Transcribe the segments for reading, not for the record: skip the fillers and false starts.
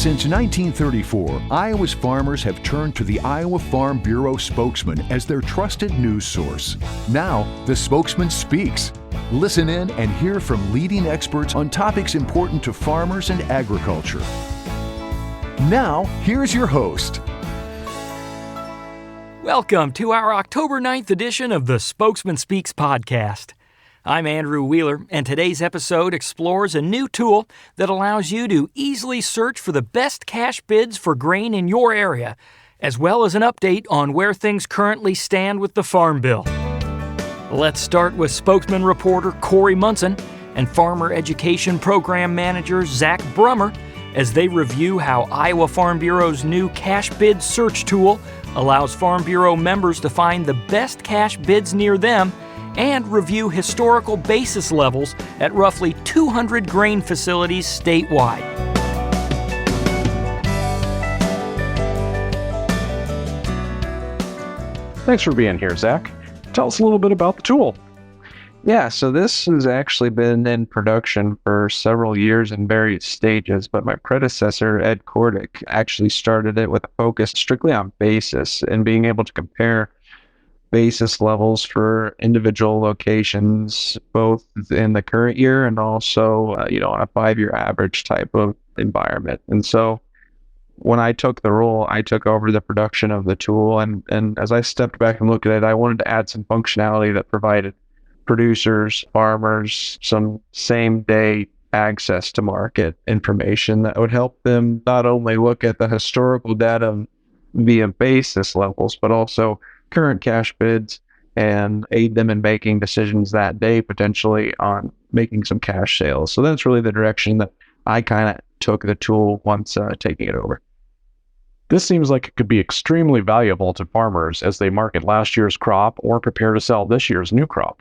Since 1934, Iowa's farmers have turned to the Iowa Farm Bureau spokesman as their trusted news source. Now, the Spokesman Speaks. Listen in and hear from leading experts on topics important to farmers and agriculture. Now, here's your host. Welcome to our October 9th edition of the Spokesman Speaks podcast. I'm Andrew Wheeler, and today's episode explores a new tool that allows you to easily search for the best cash bids for grain in your area, as well as an update on where things currently stand with the Farm Bill. Let's start with spokesman reporter Corey Munson and Farmer Education Program Manager Zach Brummer as they review how Iowa Farm Bureau's new cash bid search tool allows Farm Bureau members to find the best cash bids near them and review historical basis levels at roughly 200 grain facilities statewide. Thanks for being here, Zach. Tell us a little bit about the tool. Yeah, so this has actually been in production for several years in various stages, but my predecessor, Ed Kordick, actually started it with a focus strictly on basis and being able to compare basis levels for individual locations, both in the current year and also, on a 5-year average type of environment. And so when I took the role, I took over the production of the tool. And as I stepped back and looked at it, I wanted to add some functionality that provided producers, farmers, some same day access to market information that would help them not only look at the historical data via basis levels, but also current cash bids and aid them in making decisions that day, potentially on making some cash sales. So that's really the direction that I kind of took the tool once taking it over. This seems like it could be extremely valuable to farmers as they market last year's crop or prepare to sell this year's new crop.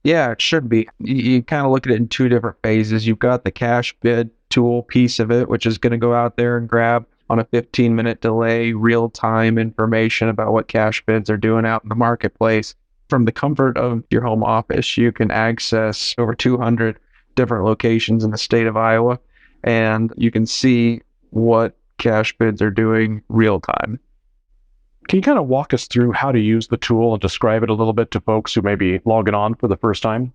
Yeah, it should be. You kind of look at it in two different phases. You've got the cash bid tool piece of it, which is going to go out there and grab on a 15-minute delay, real-time information about what cash bids are doing out in the marketplace. From the comfort of your home office, you can access over 200 different locations in the state of Iowa, and you can see what cash bids are doing real-time. Can you kind of walk us through how to use the tool and describe it a little bit to folks who may be logging on for the first time?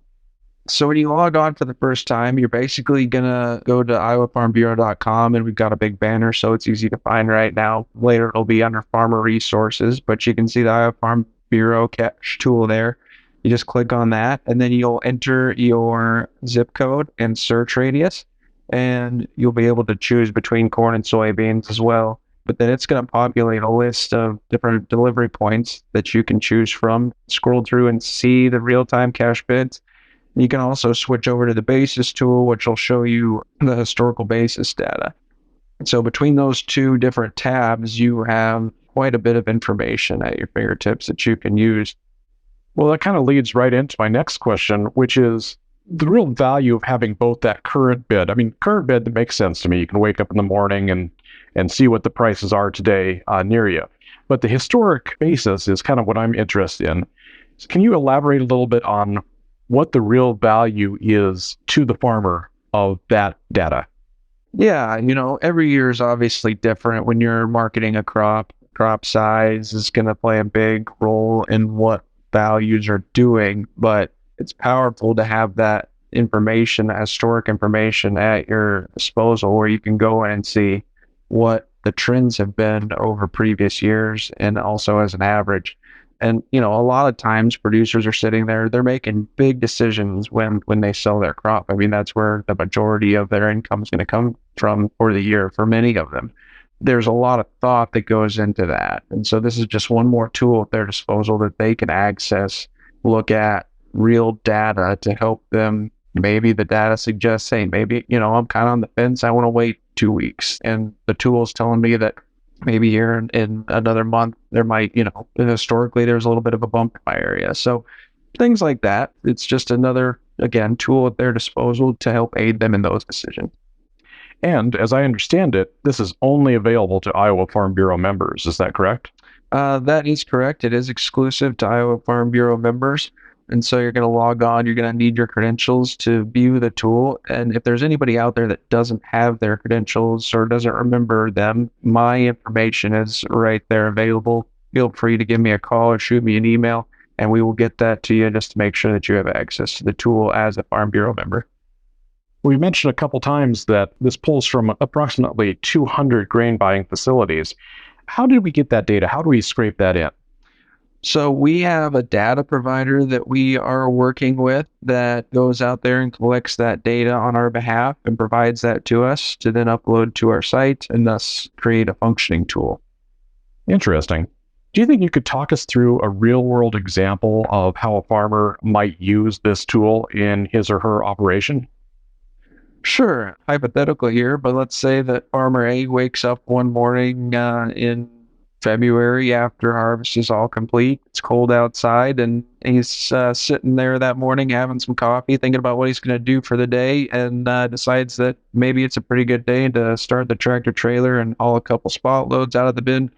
So when you log on for the first time, you're basically going to go to iowafarmbureau.com, and we've got a big banner, so it's easy to find right now. Later, it'll be under Farmer Resources, but you can see the Iowa Farm Bureau cash tool there. You just click on that, and then you'll enter your zip code and search radius, and you'll be able to choose between corn and soybeans as well. But then it's going to populate a list of different delivery points that you can choose from. Scroll through and see the real-time cash bids. You can also switch over to the basis tool, which will show you the historical basis data. So between those two different tabs, you have quite a bit of information at your fingertips that you can use. Well, that kind of leads right into my next question, which is the real value of having both that current bid. I mean, current bid, that makes sense to me. You can wake up in the morning and see what the prices are today near you. But the historic basis is kind of what I'm interested in. So can you elaborate a little bit on what the real value is to the farmer of that data? Yeah, every year is obviously different. When you're marketing a crop size is going to play a big role in what values are doing, but it's powerful to have that information, that historic information at your disposal where you can go in and see what the trends have been over previous years and also as an average. And, a lot of times producers are sitting there, they're making big decisions when they sell their crop. I mean, that's where the majority of their income is going to come from for the year for many of them. There's a lot of thought that goes into that. And so this is just one more tool at their disposal that they can access, look at real data to help them. Maybe the data suggests, hey, maybe, I'm kind of on the fence. I want to wait 2 weeks. And the tool is telling me that maybe here in another month, there might, historically, there's a little bit of a bump in my area. So things like that. It's just another, again, tool at their disposal to help aid them in those decisions. And as I understand it, this is only available to Iowa Farm Bureau members. Is that correct? That is correct. It is exclusive to Iowa Farm Bureau members. And so you're going to log on, you're going to need your credentials to view the tool. And if there's anybody out there that doesn't have their credentials or doesn't remember them, my information is right there available. Feel free to give me a call or shoot me an email, and we will get that to you just to make sure that you have access to the tool as a Farm Bureau member. We mentioned a couple times that this pulls from approximately 200 grain buying facilities. How did we get that data? How do we scrape that in? So we have a data provider that we are working with that goes out there and collects that data on our behalf and provides that to us to then upload to our site and thus create a functioning tool. Interesting. Do you think you could talk us through a real-world example of how a farmer might use this tool in his or her operation? Sure, hypothetical here, but let's say that farmer A wakes up one morning in February after harvest is all complete. It's cold outside, and he's sitting there that morning having some coffee, thinking about what he's going to do for the day, and decides that maybe it's a pretty good day to start the tractor trailer and haul a couple spot loads out of the bin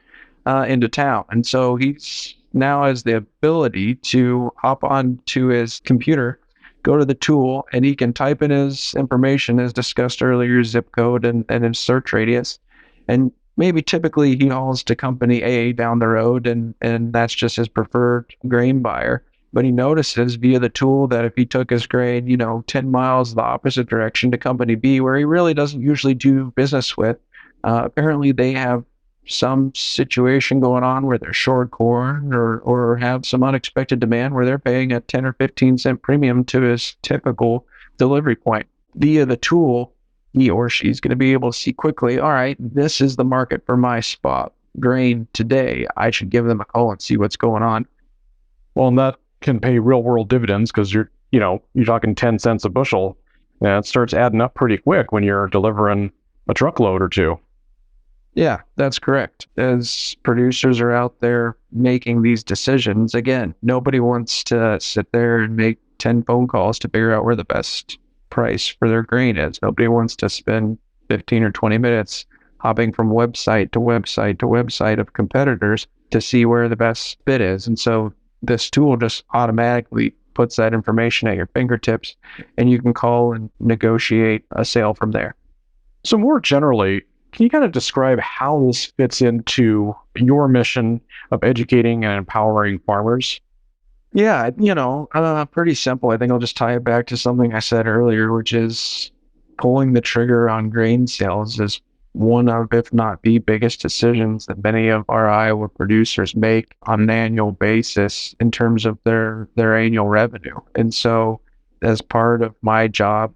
into town. And so he's now has the ability to hop onto his computer, go to the tool, and he can type in his information, as discussed earlier, zip code and his search radius. And maybe typically he hauls to company A down the road, and that's just his preferred grain buyer. But he notices via the tool that if he took his grain, 10 miles the opposite direction to company B, where he really doesn't usually do business with, apparently they have some situation going on where they're short corn or have some unexpected demand where they're paying a 10 or 15 cent premium to his typical delivery point. Via the tool, he or she's going to be able to see quickly, all right, this is the market for my spot grain today. I should give them a call and see what's going on. Well, and that can pay real world dividends because you're talking 10 cents a bushel, and it starts adding up pretty quick when you're delivering a truckload or two. Yeah, that's correct. As producers are out there making these decisions, again, nobody wants to sit there and make 10 phone calls to figure out where the best price for their grain is. Nobody wants to spend 15 or 20 minutes hopping from website to website to website of competitors to see where the best bid is. And so this tool just automatically puts that information at your fingertips, and you can call and negotiate a sale from there. So more generally, can you kind of describe how this fits into your mission of educating and empowering farmers? Yeah, pretty simple. I think I'll just tie it back to something I said earlier, which is pulling the trigger on grain sales is one of, if not the biggest decisions that many of our Iowa producers make on an annual basis in terms of their annual revenue. And so as part of my job,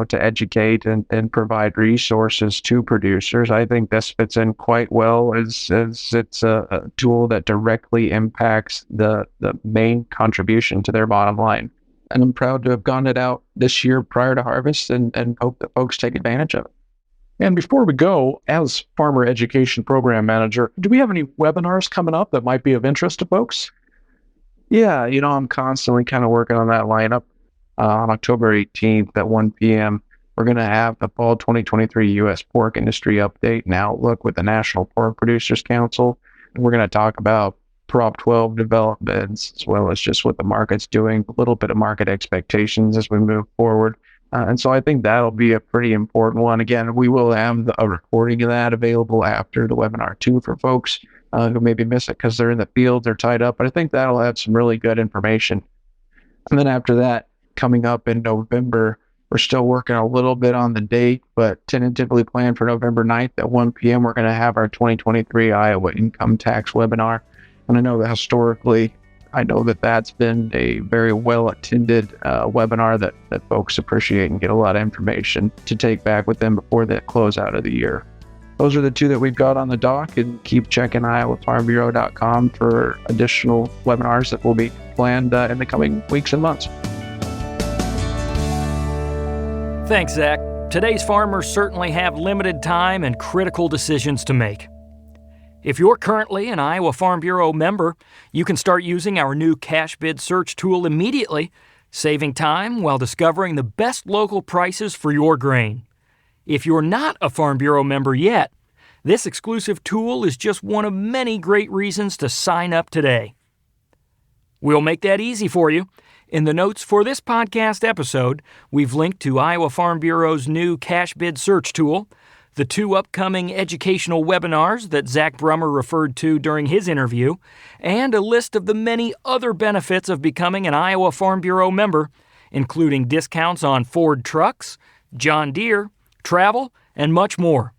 to educate and provide resources to producers, I think this fits in quite well as it's a tool that directly impacts the main contribution to their bottom line. And I'm proud to have gotten it out this year prior to harvest and hope that folks take advantage of it. And before we go, as Farmer Education Program Manager, do we have any webinars coming up that might be of interest to folks? Yeah, I'm constantly kind of working on that lineup. On October 18th at 1 p.m., we're going to have the Fall 2023 U.S. Pork Industry Update and Outlook with the National Pork Producers Council. And we're going to talk about Prop 12 developments, as well as just what the market's doing, a little bit of market expectations as we move forward. And so I think that'll be a pretty important one. Again, we will have a recording of that available after the webinar too for folks who maybe miss it because they're in the field, they're tied up. But I think that'll have some really good information. And then after that, coming up in November, we're still working a little bit on the date, but tentatively planned for November 9th at 1 p.m. We're going to have our 2023 Iowa income tax webinar. And I know that historically, that's been a very well-attended webinar that folks appreciate and get a lot of information to take back with them before the closeout of the year. Those are the two that we've got on the dock, and keep checking iowafarmbureau.com for additional webinars that will be planned in the coming weeks and months. Thanks, Zach. Today's farmers certainly have limited time and critical decisions to make. If you're currently an Iowa Farm Bureau member, you can start using our new cash bid search tool immediately, saving time while discovering the best local prices for your grain. If you're not a Farm Bureau member yet, this exclusive tool is just one of many great reasons to sign up today. We'll make that easy for you. In the notes for this podcast episode, we've linked to Iowa Farm Bureau's new cash bid search tool, the 2 upcoming educational webinars that Zach Brummer referred to during his interview, and a list of the many other benefits of becoming an Iowa Farm Bureau member, including discounts on Ford trucks, John Deere, travel, and much more.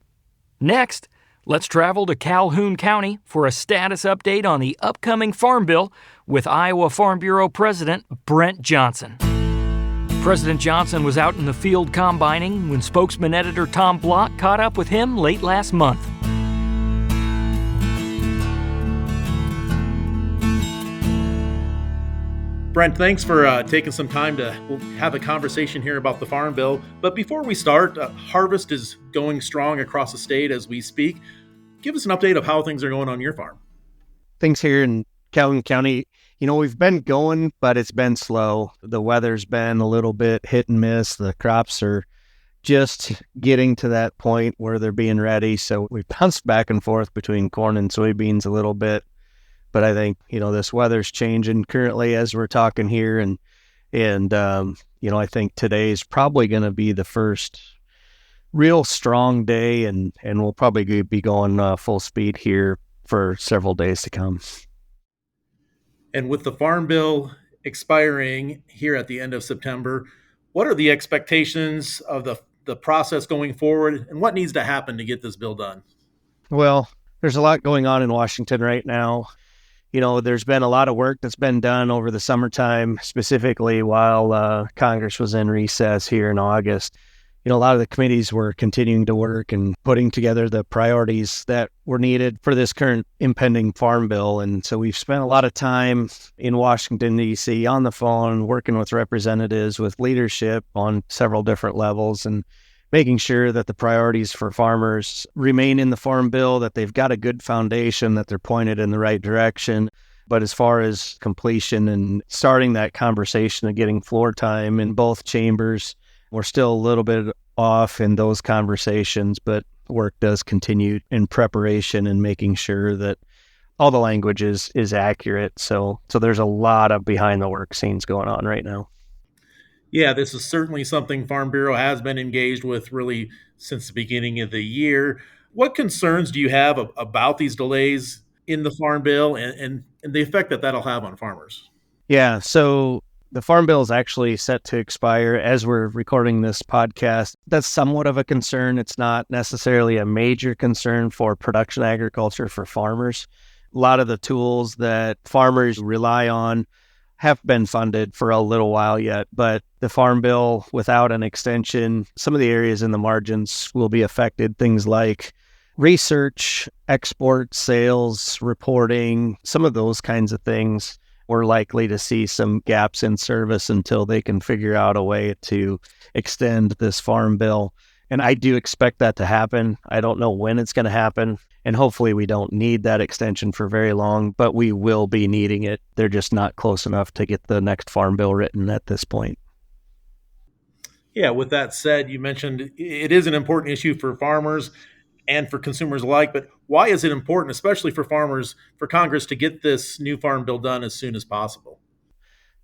Next, let's travel to Calhoun County for a status update on the upcoming Farm Bill with Iowa Farm Bureau President Brent Johnson. President Johnson was out in the field combining when Spokesman editor Tom Block caught up with him late last month. Brent, thanks for taking some time to have a conversation here about the Farm Bill. But before we start, harvest is going strong across the state as we speak. Give us an update of how things are going on your farm. Things here in Calhoun County, we've been going, but it's been slow. The weather's been a little bit hit and miss. The crops are just getting to that point where they're being ready. So we bounced back and forth between corn and soybeans a little bit. But I think, this weather's changing currently as we're talking here. And I think today's probably going to be the first real strong day, and we'll probably be going full speed here for several days to come. And with the Farm Bill expiring here at the end of September, what are the expectations of the process going forward, and what needs to happen to get this bill done? Well, there's a lot going on in Washington right now. There's been a lot of work that's been done over the summertime, specifically while Congress was in recess here in August. A lot of the committees were continuing to work and putting together the priorities that were needed for this current impending Farm Bill. And so we've spent a lot of time in Washington, D.C. on the phone, working with representatives, with leadership on several different levels, and making sure that the priorities for farmers remain in the Farm Bill, that they've got a good foundation, that they're pointed in the right direction. But as far as completion and starting that conversation and getting floor time in both chambers, we're still a little bit off in those conversations, but work does continue in preparation and making sure that all the language is accurate. So there's a lot of behind the work scenes going on right now. Yeah, this is certainly something Farm Bureau has been engaged with really since the beginning of the year. What concerns do you have about these delays in the Farm Bill and the effect that that'll have on farmers? Yeah, so the Farm Bill is actually set to expire as we're recording this podcast. That's somewhat of a concern. It's not necessarily a major concern for production agriculture for farmers. A lot of the tools that farmers rely on have been funded for a little while yet, but the Farm Bill, without an extension, some of the areas in the margins will be affected. Things like research, export, sales, reporting, some of those kinds of things. We're likely to see some gaps in service until they can figure out a way to extend this Farm Bill. And I do expect that to happen. I don't know when it's going to happen. And hopefully we don't need that extension for very long, but we will be needing it. They're just not close enough to get the next Farm Bill written at this point. Yeah, with that said, you mentioned it is an important issue for farmers and for consumers alike, but why is it important, especially for farmers, for Congress to get this new Farm Bill done as soon as possible?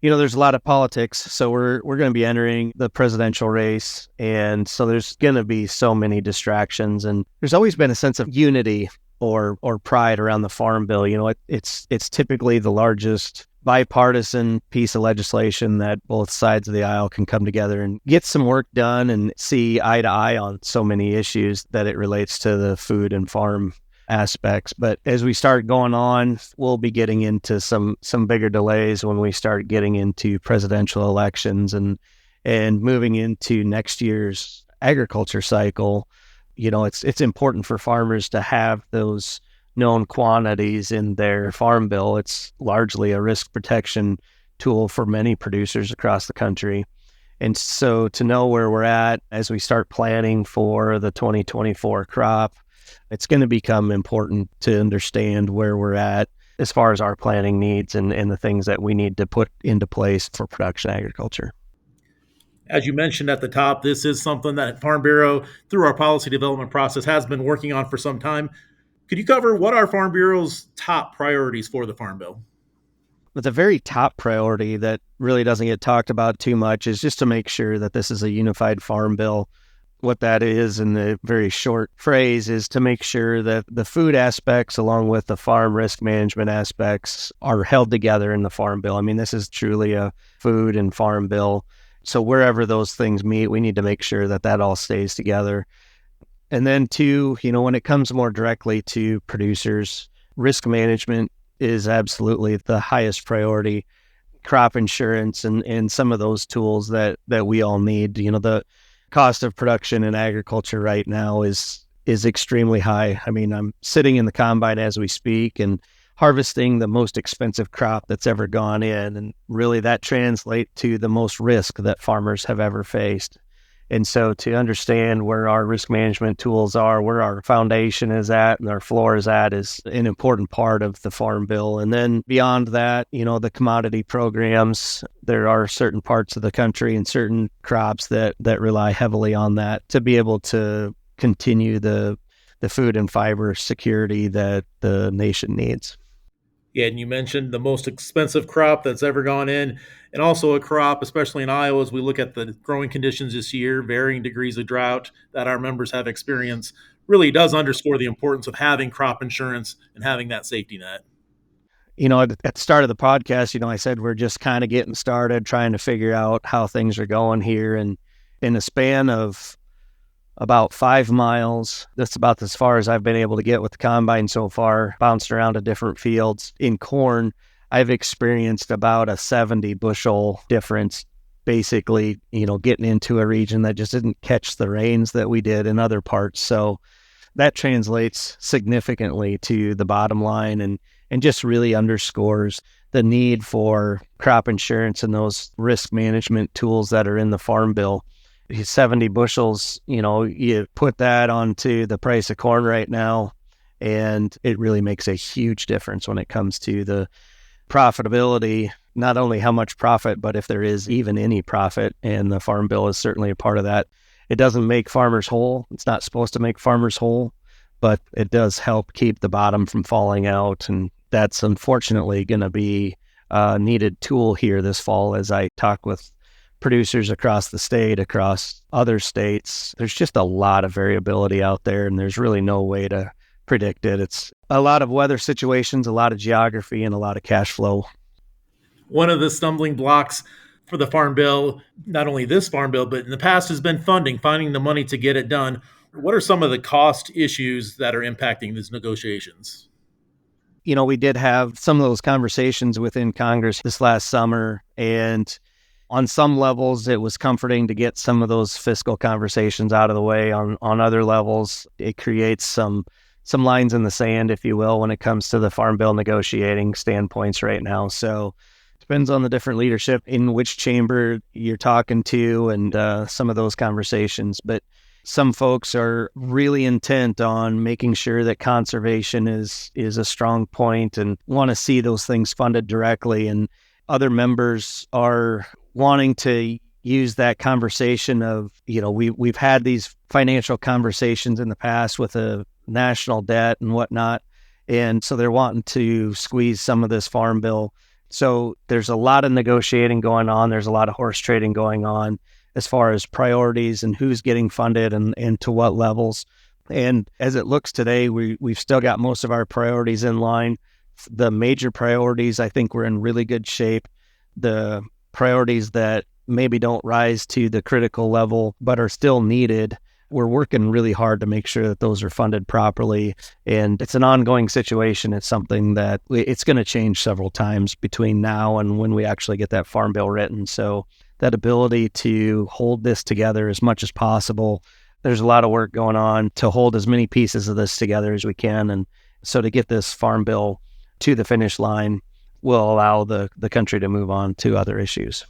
There's a lot of politics, so we're going to be entering the presidential race, and so there's going to be so many distractions, and there's always been a sense of unity or pride around the Farm Bill. It's typically the largest bipartisan piece of legislation that both sides of the aisle can come together and get some work done and see eye to eye on so many issues that it relates to the food and farm aspects. But as we start going on, we'll be getting into some bigger delays when we start getting into presidential elections and moving into next year's agriculture cycle. It's important for farmers to have those known quantities in their Farm Bill. It's largely a risk protection tool for many producers across the country. And so to know where we're at as we start planning for the 2024 crop, it's going to become important to understand where we're at as far as our planning needs and the things that we need to put into place for production agriculture. As you mentioned at the top, this is something that Farm Bureau, through our policy development process, has been working on for some time. Could you cover what are Farm Bureau's top priorities for the Farm Bill? But the very top priority that really doesn't get talked about too much is just to make sure that this is a unified farm bill. What that is, in the very short phrase, is to make sure that the food aspects along with the farm risk management aspects are held together in the farm bill. I mean, this is truly a food and farm bill. So wherever those things meet, we need to make sure that that all stays together. And then two, when it comes more directly to producers, risk management is absolutely the highest priority. Crop insurance and some of those tools that we all need. The cost of production in agriculture right now is extremely high. I mean, I'm sitting in the combine as we speak and harvesting the most expensive crop that's ever gone in. And really that translates to the most risk that farmers have ever faced. And so to understand where our risk management tools are, where our foundation is at and our floor is at, is an important part of the Farm Bill. And then beyond that, the commodity programs, there are certain parts of the country and certain crops that rely heavily on that to be able to continue the food and fiber security that the nation needs. Yeah, and you mentioned the most expensive crop that's ever gone in, and also a crop, especially in Iowa, as we look at the growing conditions this year, varying degrees of drought that our members have experienced, really does underscore the importance of having crop insurance and having that safety net. At the start of the podcast, I said we're just kind of getting started, trying to figure out how things are going here. And in a span of about 5 miles, that's about as far as I've been able to get with the combine so far, bounced around to different fields. In corn, I've experienced about a 70 bushel difference, basically, getting into a region that just didn't catch the rains that we did in other parts. So that translates significantly to the bottom line and just really underscores the need for crop insurance and those risk management tools that are in the Farm Bill. 70 bushels, you put that onto the price of corn right now, and it really makes a huge difference when it comes to the profitability, not only how much profit, but if there is even any profit, and the Farm Bill is certainly a part of that. It doesn't make farmers whole. It's not supposed to make farmers whole, but it does help keep the bottom from falling out, and that's unfortunately going to be a needed tool here this fall as I talk with producers across the state, across other states. There's just a lot of variability out there, and there's really no way to predict it. It's a lot of weather situations, a lot of geography, and a lot of cash flow. One of the stumbling blocks for the Farm Bill, not only this Farm Bill, but in the past, has been finding the money to get it done. What are some of the cost issues that are impacting these negotiations? We did have some of those conversations within Congress this last summer, and on some levels, it was comforting to get some of those fiscal conversations out of the way. On other levels, it creates some lines in the sand, if you will, when it comes to the Farm Bill negotiating standpoints right now. So it depends on the different leadership in which chamber you're talking to and some of those conversations. But some folks are really intent on making sure that conservation is a strong point and want to see those things funded directly. And other members are wanting to use that conversation of, we've had these financial conversations in the past with a national debt and whatnot. And so they're wanting to squeeze some of this Farm Bill. So there's a lot of negotiating going on. There's a lot of horse trading going on as far as priorities and who's getting funded and to what levels. And as it looks today, we've still got most of our priorities in line. The major priorities, I think we're in really good shape. The priorities that maybe don't rise to the critical level but are still needed, we're working really hard to make sure that those are funded properly. And it's an ongoing situation. It's something that it's going to change several times between now and when we actually get that Farm Bill written. So that ability to hold this together as much as possible, there's a lot of work going on to hold as many pieces of this together as we can. And so to get this Farm Bill to the finish line will allow the country to move on to other issues.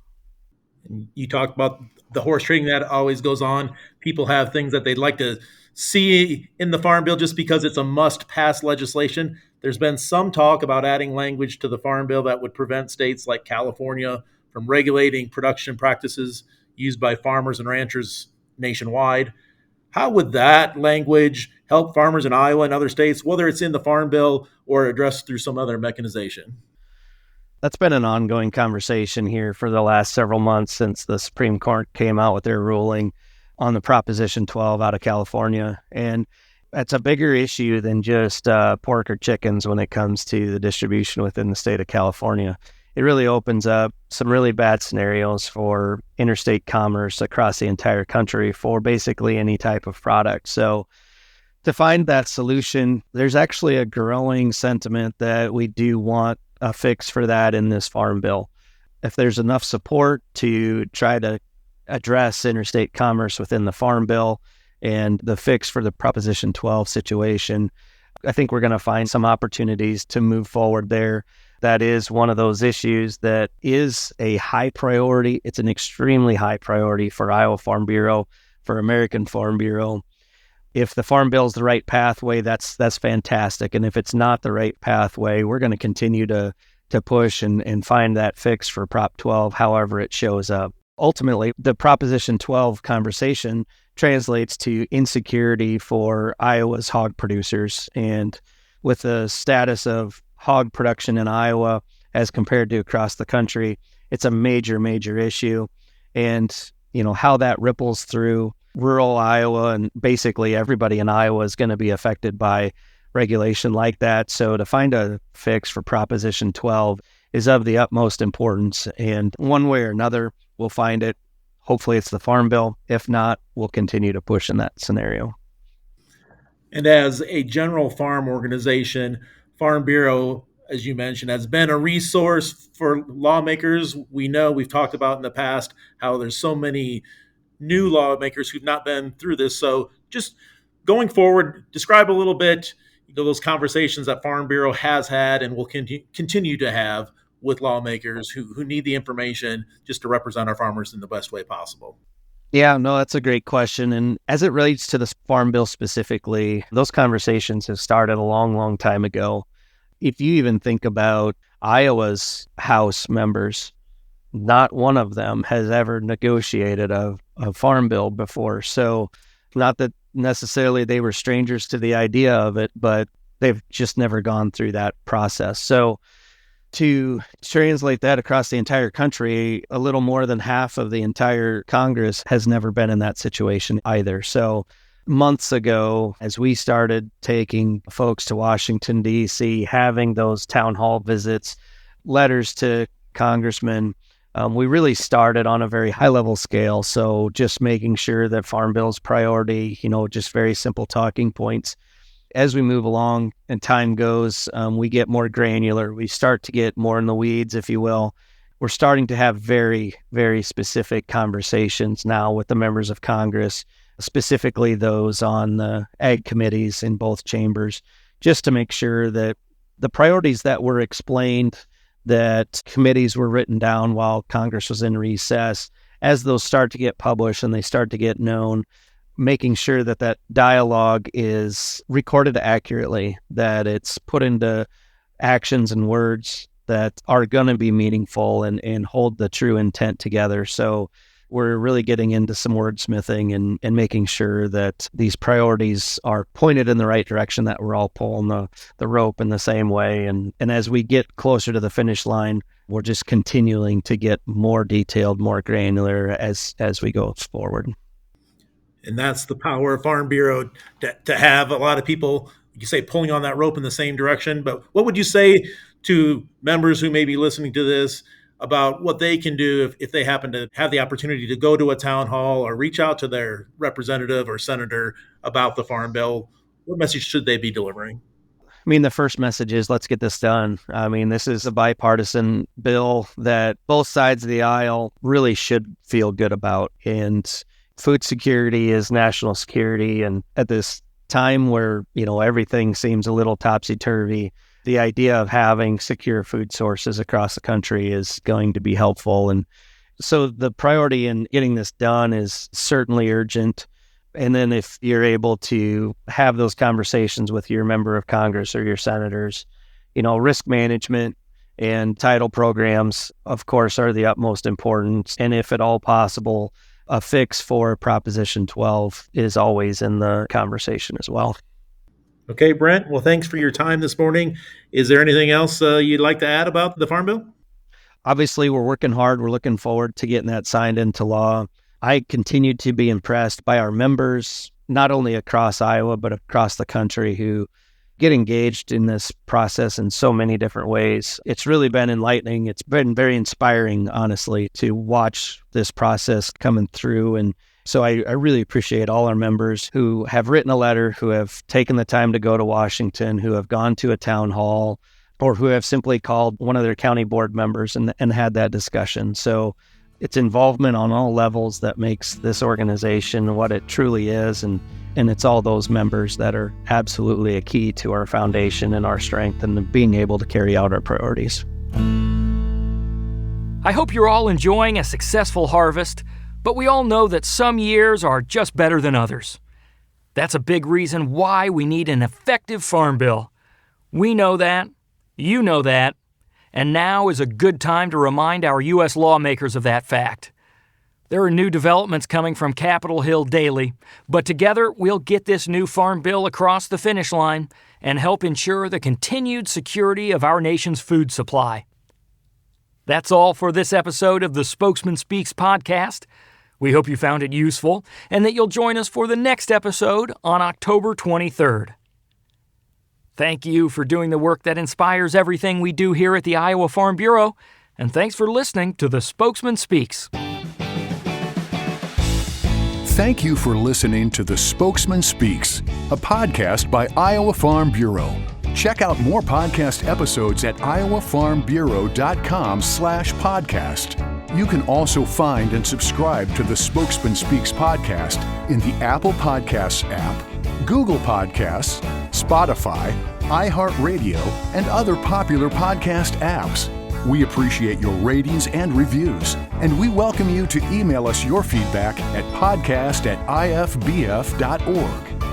You talked about the horse trading that always goes on. People have things that they'd like to see in the Farm Bill just because it's a must-pass legislation. There's been some talk about adding language to the Farm Bill that would prevent states like California from regulating production practices used by farmers and ranchers nationwide. How would that language help farmers in Iowa and other states, whether it's in the Farm Bill or addressed through some other mechanization? That's been an ongoing conversation here for the last several months since the Supreme Court came out with their ruling on the Proposition 12 out of California. And it's a bigger issue than just pork or chickens when it comes to the distribution within the state of California. It really opens up some really bad scenarios for interstate commerce across the entire country for basically any type of product. So to find that solution, there's actually a growing sentiment that we do want a fix for that in this farm bill. If there's enough support to try to address interstate commerce within the farm bill and the fix for the Proposition 12 situation, I think we're going to find some opportunities to move forward there. That is one of those issues that is a high priority. It's an extremely high priority for Iowa Farm Bureau, for American Farm Bureau. If the farm bill is the right pathway, that's fantastic. And if it's not the right pathway, we're going to continue to push and find that fix for Prop 12, however it shows up. Ultimately, the Proposition 12 conversation translates to insecurity for Iowa's hog producers. And with the status of hog production in Iowa as compared to across the country, it's a major, major issue. And, how that ripples through rural Iowa, and basically everybody in Iowa is going to be affected by regulation like that. So to find a fix for Proposition 12 is of the utmost importance. And one way or another, we'll find it. Hopefully it's the Farm Bill. If not, we'll continue to push in that scenario. And as a general farm organization, Farm Bureau, as you mentioned, has been a resource for lawmakers. We know, we've talked about in the past how there's so many new lawmakers who've not been through this. So just going forward, describe a little bit those conversations that Farm Bureau has had and will continue to have with lawmakers who need the information just to represent our farmers in the best way possible. Yeah, no, that's a great question. And as it relates to the Farm Bill specifically, those conversations have started a long, long time ago. If you even think about Iowa's House members, not one of them has ever negotiated a farm bill before. So not that necessarily they were strangers to the idea of it, but they've just never gone through that process. So to translate that across the entire country, a little more than half of the entire Congress has never been in that situation either. So months ago, as we started taking folks to Washington, D.C., having those town hall visits, letters to congressmen, we really started on a very high-level scale. So just making sure that Farm Bill's priority, just very simple talking points. As we move along and time goes, we get more granular. We start to get more in the weeds, if you will. We're starting to have very, very specific conversations now with the members of Congress, specifically those on the ag committees in both chambers, just to make sure that the priorities that were explained, that committees were written down while Congress was in recess, as those start to get published and they start to get known, making sure that that dialogue is recorded accurately, that it's put into actions and words that are going to be meaningful and hold the true intent together. So we're really getting into some wordsmithing and making sure that these priorities are pointed in the right direction, that we're all pulling the rope in the same way. And as we get closer to the finish line, we're just continuing to get more detailed, more granular as we go forward. And that's the power of Farm Bureau, to have a lot of people, you say, pulling on that rope in the same direction. But what would you say to members who may be listening to this about what they can do if they happen to have the opportunity to go to a town hall or reach out to their representative or senator about the Farm Bill? What message should they be delivering? I mean, the first message is, let's get this done. I mean, this is a bipartisan bill that both sides of the aisle really should feel good about. And food security is national security. And at this time where, everything seems a little topsy-turvy, the idea of having secure food sources across the country is going to be helpful. And so the priority in getting this done is certainly urgent. And then if you're able to have those conversations with your member of Congress or your senators, risk management and title programs, of course, are the utmost important. And if at all possible, a fix for Proposition 12 is always in the conversation as well. Okay, Brent. Well, thanks for your time this morning. Is there anything else you'd like to add about the Farm Bill? Obviously, we're working hard. We're looking forward to getting that signed into law. I continue to be impressed by our members, not only across Iowa, but across the country, who get engaged in this process in so many different ways. It's really been enlightening. It's been very inspiring, honestly, to watch this process coming through. And so I really appreciate all our members who have written a letter, who have taken the time to go to Washington, who have gone to a town hall, or who have simply called one of their county board members and had that discussion. So it's involvement on all levels that makes this organization what it truly is. And it's all those members that are absolutely a key to our foundation and our strength and being able to carry out our priorities. I hope you're all enjoying a successful harvest, but we all know that some years are just better than others. That's a big reason why we need an effective farm bill. We know that, you know that, and now is a good time to remind our U.S. lawmakers of that fact. There are new developments coming from Capitol Hill daily, but together we'll get this new farm bill across the finish line and help ensure the continued security of our nation's food supply. That's all for this episode of the Spokesman Speaks podcast. We hope you found it useful and that you'll join us for the next episode on October 23rd. Thank you for doing the work that inspires everything we do here at the Iowa Farm Bureau, and thanks for listening to the Spokesman Speaks. Thank you for listening to The Spokesman Speaks, a podcast by Iowa Farm Bureau. Check out more podcast episodes at iowafarmbureau.com/podcast. You can also find and subscribe to the Spokesman Speaks podcast in the Apple Podcasts app, Google Podcasts, Spotify, iHeartRadio, and other popular podcast apps. We appreciate your ratings and reviews, and we welcome you to email us your feedback at podcast@ifbf.org.